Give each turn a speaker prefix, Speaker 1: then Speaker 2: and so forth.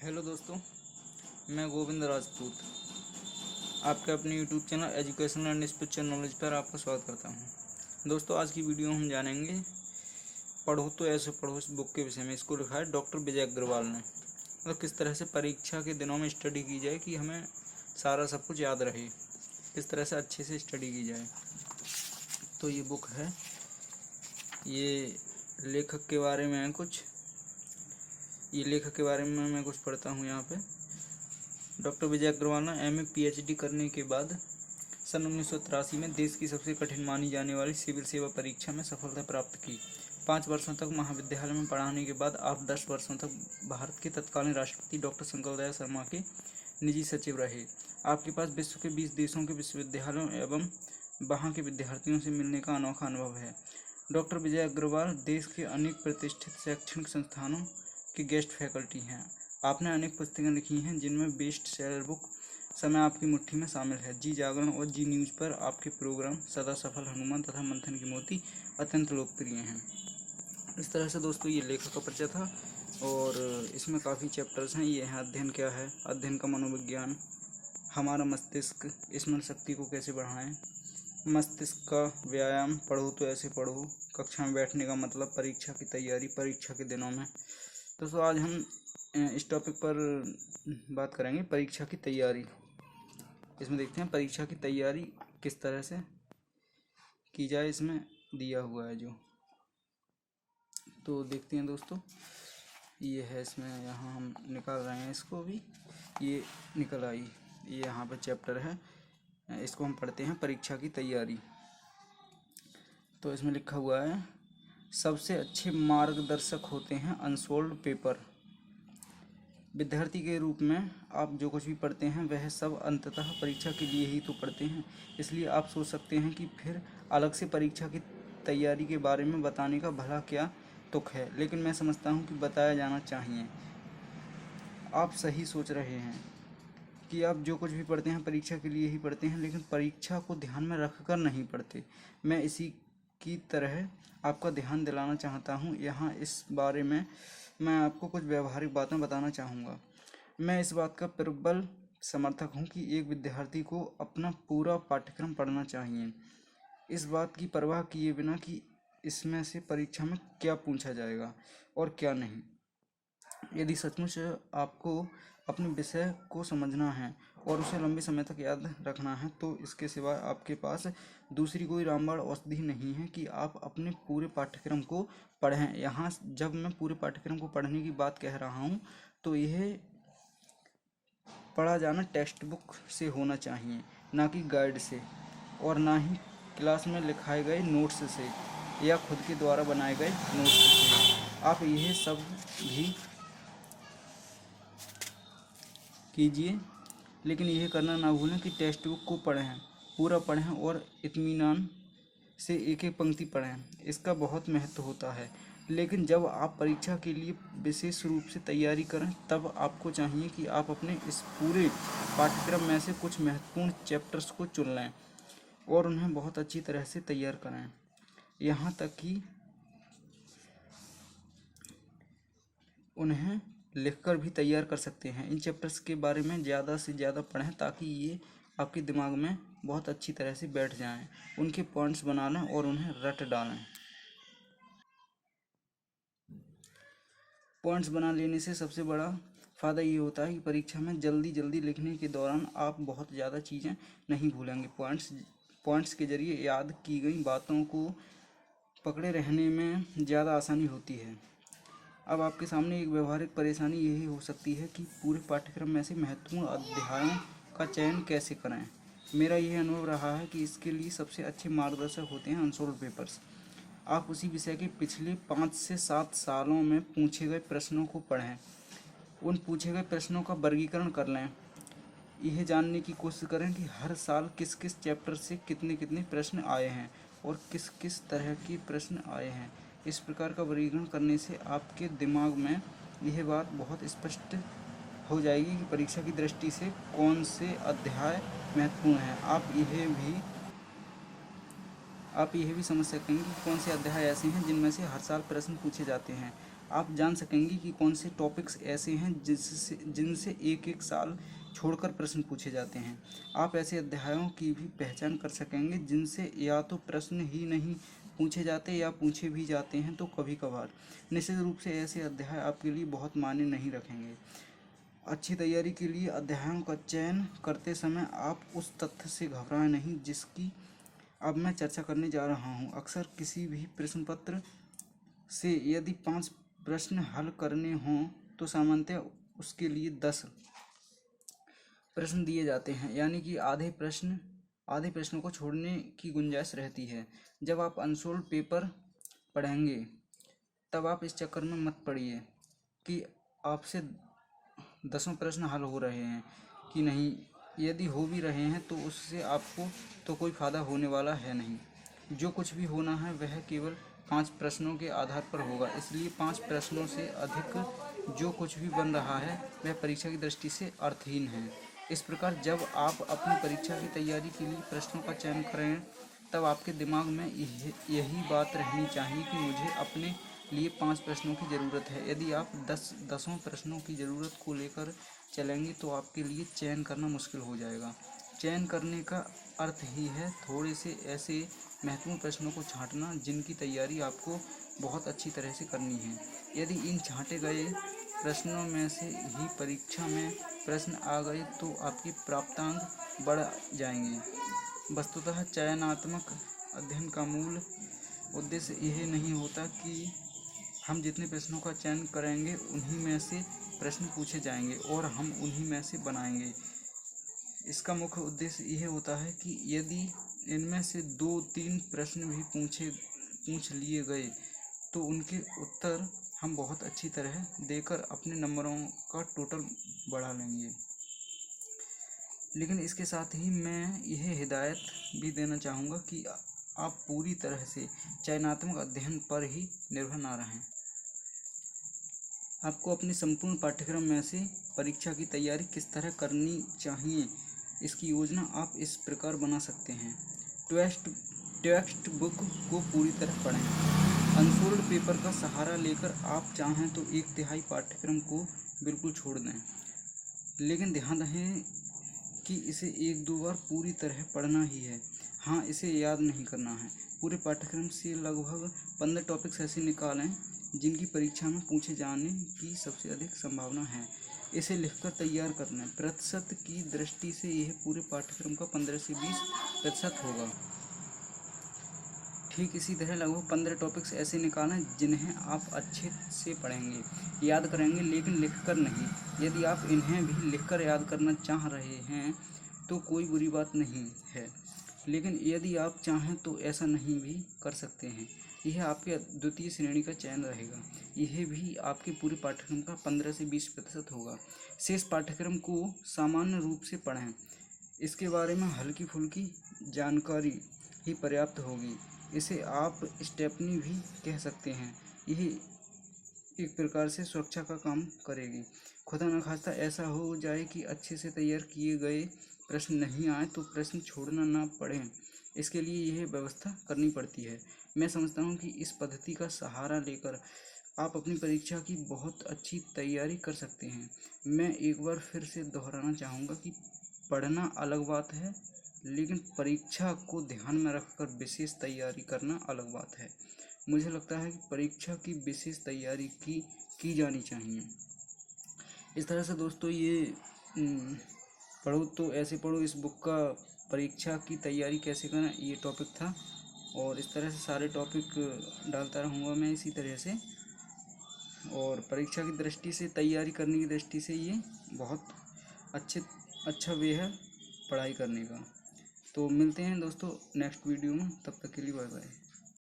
Speaker 1: Hello दोस्तों, मैं गोविंद राजपूत आपके अपने YouTube channel educational and spiritual knowledge पर आपका स्वागत करता हूं। दोस्तों, आज की वीडियो हम जानेंगे पढ़ो तो ऐसे पढ़ो इस बुक के विषय में। इसको लिखा है डॉक्टर विजय अग्रवाल ने। मतलब किस तरह से परीक्षा के दिनों में स्टडी की जाए कि हमें सारा सब कुछ याद रहे, किस तरह से अच्छे से स्टडी की जाए। तो ये बुक है, ये लेखक के बारे में है कुछ। ये लेखक के बारे में मैं कुछ पढ़ता हूँ यहाँ पे। डॉक्टर विजय अग्रवाल ने एमए पीएचडी करने के बाद सन 1983 में देश की सबसे कठिन मानी जाने वाली सिविल सेवा परीक्षा में सफलता प्राप्त की। 5 वर्षों तक महाविद्यालय में पढ़ाने के बाद आप 10 वर्षों तक भारत के तत्कालीन राष्ट्रपति डॉक्टर शंकर दयाल शर्मा के निजी सचिव रहे। आपके पास विश्व के 20 देशों के विश्वविद्यालयों एवं वहाँ के विद्यार्थियों से मिलने का अनोखा अनुभव है। डॉक्टर विजय अग्रवाल देश के अनेक प्रतिष्ठित शैक्षणिक संस्थानों के गेस्ट फैकल्टी हैं। आपने अनेक पुस्तकें लिखी हैं, जिनमें बेस्ट सेलर बुक समय आपकी मुट्ठी में शामिल है, जी जागरण और जी न्यूज़ पर आपके प्रोग्राम सदा सफल, हनुमान तथा मंथन की मोती अत्यंत लोकप्रिय हैं। इस तरह से दोस्तों ये लेखक का परिचय था और इसमें काफ़ी चैप्टर्स हैं। ये हैं अध्ययन क्या है, अध्ययन का मनोविज्ञान, हमारा मस्तिष्क, स्मरण शक्ति को कैसे बढ़ाएं, मस्तिष्क का व्यायाम, पढ़ो तो ऐसे पढ़ो, कक्षा में बैठने का मतलब, परीक्षा की तैयारी, परीक्षा के दिनों में। दोस्तों आज हम इस टॉपिक पर बात करेंगे परीक्षा की तैयारी। इसमें देखते हैं परीक्षा की तैयारी किस तरह से की जाए, इसमें दिया हुआ है जो। तो देखते हैं दोस्तों, ये है इसमें, यहाँ हम निकाल रहे हैं इसको भी, ये निकल आई, ये यहाँ पर चैप्टर है, इसको हम पढ़ते हैं परीक्षा की तैयारी। तो इसमें लिखा हुआ है, सबसे अच्छे मार्गदर्शक होते हैं अनसोल्ड पेपर। विद्यार्थी के रूप में आप जो कुछ भी पढ़ते हैं वह सब अंततः परीक्षा के लिए ही तो पढ़ते हैं। इसलिए आप सोच सकते हैं कि फिर अलग से परीक्षा की तैयारी के बारे में बताने का भला क्या तुक है, लेकिन मैं समझता हूं कि बताया जाना चाहिए। आप सही सोच रहे हैं कि आप जो कुछ भी पढ़ते हैं परीक्षा के लिए ही पढ़ते हैं, लेकिन परीक्षा को ध्यान में रख कर नहीं पढ़ते। मैं इसी की तरह आपका ध्यान दिलाना चाहता हूँ। यहाँ इस बारे में मैं आपको कुछ व्यवहारिक बातें बताना चाहूँगा। मैं इस बात का प्रबल समर्थक हूँ कि एक विद्यार्थी को अपना पूरा पाठ्यक्रम पढ़ना चाहिए, इस बात की परवाह किए बिना कि इसमें से परीक्षा में क्या पूछा जाएगा और क्या नहीं। यदि सचमुच आपको अपने विषय को समझना है और उसे लंबे समय तक याद रखना है, तो इसके सिवा आपके पास दूसरी कोई रामबाण औषधि नहीं है कि आप अपने पूरे पाठ्यक्रम को पढ़ें। यहाँ जब मैं पूरे पाठ्यक्रम को पढ़ने की बात कह रहा हूँ, तो यह पढ़ा जाना टेक्स्ट बुक से होना चाहिए, ना कि गाइड से, और ना ही क्लास में लिखाए गए नोट्स से या खुद के द्वारा बनाए गए नोट्स से। आप यह सब भी कीजिए, लेकिन यह करना ना भूलें कि टेक्स्ट बुक को पढ़ें, पूरा पढ़ें और इत्मीनान से एक एक पंक्ति पढ़ें। इसका बहुत महत्व होता है। लेकिन जब आप परीक्षा के लिए विशेष रूप से तैयारी करें, तब आपको चाहिए कि आप अपने इस पूरे पाठ्यक्रम में से कुछ महत्वपूर्ण चैप्टर्स को चुन लें और उन्हें बहुत अच्छी तरह से तैयार करें। यहाँ तक कि उन्हें लिखकर भी तैयार कर सकते हैं। इन चैप्टर्स के बारे में ज़्यादा से ज़्यादा पढ़ें ताकि ये आपके दिमाग में बहुत अच्छी तरह से बैठ जाएं। उनके पॉइंट्स बना लें और उन्हें रट डालें। पॉइंट्स बना लेने से सबसे बड़ा फ़ायदा ये होता है कि परीक्षा में जल्दी जल्दी लिखने के दौरान आप बहुत ज़्यादा चीज़ें नहीं भूलेंगे। पॉइंट्स के ज़रिए याद की गई बातों को पकड़े रहने में ज़्यादा आसानी होती है। अब आपके सामने एक व्यवहारिक परेशानी यही हो सकती है कि पूरे पाठ्यक्रम में से महत्वपूर्ण अध्यायों का चयन कैसे करें। मेरा यह अनुभव रहा है कि इसके लिए सबसे अच्छे मार्गदर्शक होते हैं अनसोल्ड पेपर्स। आप उसी विषय के पिछले 5 से 7 सालों में पूछे गए प्रश्नों को पढ़ें, उन पूछे गए प्रश्नों का वर्गीकरण कर लें। यह जानने की कोशिश करें कि हर साल किस किस चैप्टर से कितने कितने प्रश्न आए हैं और किस किस तरह के प्रश्न आए हैं। इस प्रकार का वर्गीकरण करने से आपके दिमाग में यह बात बहुत स्पष्ट हो जाएगी कि परीक्षा की दृष्टि से कौन से अध्याय महत्वपूर्ण हैं। आप यह भी समझ सकेंगे कि कौन से अध्याय ऐसे हैं जिनमें से हर साल प्रश्न पूछे जाते हैं। आप जान सकेंगे कि कौन से टॉपिक्स ऐसे हैं जिनसे एक एक साल छोड़कर प्रश्न पूछे जाते हैं। आप ऐसे अध्यायों की भी पहचान कर सकेंगे जिनसे या तो प्रश्न ही नहीं पूछे जाते या पूछे भी जाते हैं तो कभी कभार। निश्चित रूप से ऐसे अध्याय आपके लिए बहुत मायने नहीं रखेंगे। अच्छी तैयारी के लिए अध्यायों का चयन करते समय आप उस तथ्य से घबराएं नहीं जिसकी अब मैं चर्चा करने जा रहा हूँ। अक्सर किसी भी प्रश्न पत्र से यदि 5 प्रश्न हल करने हों तो सामान्यतः उसके लिए 10 प्रश्न दिए जाते हैं, यानी कि आधे प्रश्नों को छोड़ने की गुंजाइश रहती है। जब आप अनसोल्व पेपर पढ़ेंगे तब आप इस चक्कर में मत पड़िए कि आपसे 10 प्रश्न हल हो रहे हैं कि नहीं। यदि हो भी रहे हैं तो उससे आपको तो कोई फ़ायदा होने वाला है नहीं। जो कुछ भी होना है वह केवल 5 प्रश्नों के आधार पर होगा। इसलिए 5 प्रश्नों से अधिक जो कुछ भी बन रहा है वह परीक्षा की दृष्टि से अर्थहीन है। इस प्रकार जब आप अपनी परीक्षा की तैयारी के लिए प्रश्नों का चयन करें तब आपके दिमाग में यही बात रहनी चाहिए कि मुझे अपने लिए 5 प्रश्नों की ज़रूरत है। यदि आप 10 प्रश्नों की ज़रूरत को लेकर चलेंगे तो आपके लिए चयन करना मुश्किल हो जाएगा। चयन करने का अर्थ ही है थोड़े से ऐसे महत्वपूर्ण प्रश्नों को छांटना जिनकी तैयारी आपको बहुत अच्छी तरह से करनी है। यदि इन छांटे गए प्रश्नों में से ही परीक्षा में प्रश्न आ गए तो आपके प्राप्तांक बढ़ जाएंगे। वस्तुतः चयनात्मक अध्ययन का मूल उद्देश्य यह नहीं होता कि हम जितने प्रश्नों का चयन करेंगे उन्हीं में से प्रश्न पूछे जाएंगे और हम उन्हीं में से बनाएंगे। इसका मुख्य उद्देश्य यह होता है कि यदि इनमें से 2-3 प्रश्न भी पूछ लिए गए तो उनके उत्तर हम बहुत अच्छी तरह देकर अपने नंबरों का टोटल बढ़ा लेंगे। लेकिन इसके साथ ही मैं यह हिदायत भी देना चाहूँगा कि आप पूरी तरह से चयनात्मक अध्ययन पर ही निर्भर ना रहें। आपको अपने संपूर्ण पाठ्यक्रम में से परीक्षा की तैयारी किस तरह करनी चाहिए इसकी योजना आप इस प्रकार बना सकते हैं। टेक्स्ट बुक को पूरी तरह पढ़ें। अनसोल्ड पेपर का सहारा लेकर आप चाहें तो 1/3 पाठ्यक्रम को बिल्कुल छोड़ दें, लेकिन ध्यान रखें कि इसे 1-2 बार पूरी तरह पढ़ना ही है। हाँ, इसे याद नहीं करना है। पूरे पाठ्यक्रम से लगभग 15 टॉपिक्स ऐसे निकालें जिनकी परीक्षा में पूछे जाने की सबसे अधिक संभावना है। इसे लिखकर तैयार कर लें। प्रतिशत की दृष्टि से यह पूरे पाठ्यक्रम का 15 से 20% होगा। ठीक इसी तरह लगभग 15 टॉपिक्स ऐसे निकालें जिन्हें आप अच्छे से पढ़ेंगे, याद करेंगे, लेकिन लिखकर नहीं। यदि आप इन्हें भी लिखकर याद करना चाह रहे हैं तो कोई बुरी बात नहीं है, लेकिन यदि आप चाहें तो ऐसा नहीं भी कर सकते हैं। यह आपके द्वितीय श्रेणी का चयन रहेगा। यह भी आपके पूरे पाठ्यक्रम का 15 से 20% होगा। शेष पाठ्यक्रम को सामान्य रूप से पढ़ें। इसके बारे में हल्की फुल्की जानकारी ही पर्याप्त होगी। इसे आप स्टेपनी भी कह सकते हैं। यह एक प्रकार से सुरक्षा का काम करेगी। खुदा न खास्ता ऐसा हो जाए कि अच्छे से तैयार किए गए प्रश्न नहीं आए तो प्रश्न छोड़ना ना पड़े। इसके लिए यह व्यवस्था करनी पड़ती है। मैं समझता हूँ कि इस पद्धति का सहारा लेकर आप अपनी परीक्षा की बहुत अच्छी तैयारी कर सकते हैं। मैं एक बार फिर से दोहराना चाहूँगा कि पढ़ना अलग बात है, लेकिन परीक्षा को ध्यान में रखकर विशेष तैयारी करना अलग बात है। मुझे लगता है कि परीक्षा की विशेष तैयारी की जानी चाहिए। इस तरह से दोस्तों ये पढ़ो तो ऐसे पढ़ो इस बुक का परीक्षा की तैयारी कैसे करें ये टॉपिक था, और इस तरह से सारे टॉपिक डालता रहूँगा मैं इसी तरह से। और परीक्षा की दृष्टि से, तैयारी करने की दृष्टि से ये बहुत अच्छा वे है पढ़ाई करने का। तो मिलते हैं दोस्तों नेक्स्ट वीडियो में, तब तक के लिए बाय बाय।